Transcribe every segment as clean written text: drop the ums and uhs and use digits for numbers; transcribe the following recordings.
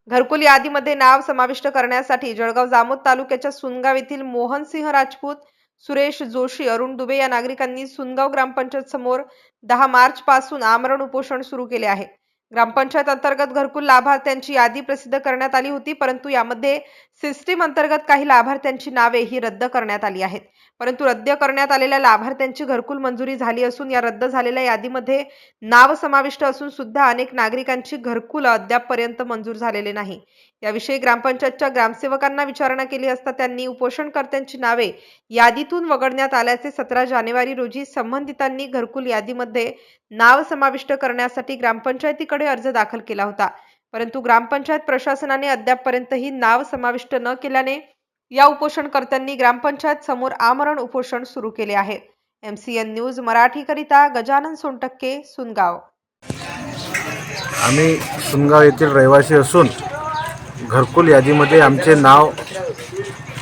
घरकुल यादीमध्ये नाव समाविष्ट करण्यासाठी जळगाव जामोद तालुक्याच्या सुनगाव येथील मोहनसिंह राजपूत, सुरेश जोशी, अरुण दुबे या नागरिकांनी सुनगाव ग्रामपंचायत समोर 10 मार्च पासून आमरण उपोषण सुरू केले आहे। ग्रामपंचायत अंतर्गत घरकुल लाभार्थ्यांची यादी प्रसिद्ध करण्यात आली होती, परंतु यामध्ये सिस्टीम अंतर्गत काही लाभार्थ्यांची नावे ही रद्द करण्यात आली आहेत। परंतु रद्द करण्यात आलेल्या लाभार्थ्यांची घरकुल मंजुरी झाली असून या रद्द झालेल्या यादीमध्ये नाव समाविष्ट असून सुद्धा अनेक नागरिकांची घरकुल अद्यापपर्यंत मंजूर झालेले नाही। याविषयी ग्रामपंचायतच्या ग्रामसेवकांना विचारणा केली असता त्यांनी उपोषणकर्त्यांची नावे यादीतून वगळण्यात आल्याचे 17 जानेवारी रोजी संबंधितांनी घरकुल यादीमध्ये नाव समाविष्ट करण्यासाठी ग्रामपंचायतीकडे अर्ज दाखल केला होता, परंतु ग्रामपंचायत प्रशासनाने अद्यापपर्यंतही नाव समाविष्ट न केल्याने या उपोषणकर्त्यांनी ग्रामपंचायत समोर आमरण उपोषण सुरू केले आहे। MCN न्यूज मराठी करिता गजानन सोनटक्के, सुनगाव। आम्ही सुनगाव येथील रहिवासी असून घरकुल यादीमध्ये आमचे नाव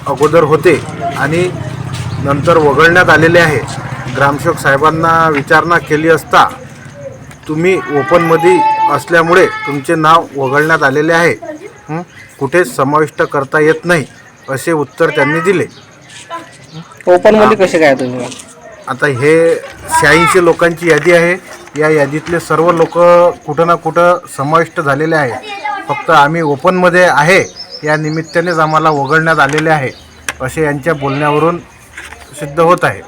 अगोदर होते आणि नंतर वगळण्यात आलेले आहे। ग्रामसेवक साहेबांना विचारणा केली असता तुम्ही ओपनमध्ये असल्यामुळे तुमचे नाव वगळण्यात आलेले आहे, कुठेच समाविष्ट करता येत नाही असे उत्तर त्यांनी दिले। ओपनमध्ये कसे काय तुम्ही? आता हे 86 लोकांची यादी आहे। या यादीतले सर्व लोक कुठं ना कुठं समाविष्ट झालेले आहेत, फक्त आम्ही ओपनमध्ये आहे या निमित्तानेच आम्हाला वगळण्यात आलेले आहे असे यांच्या बोलण्यावरून सिद्ध होत आहे।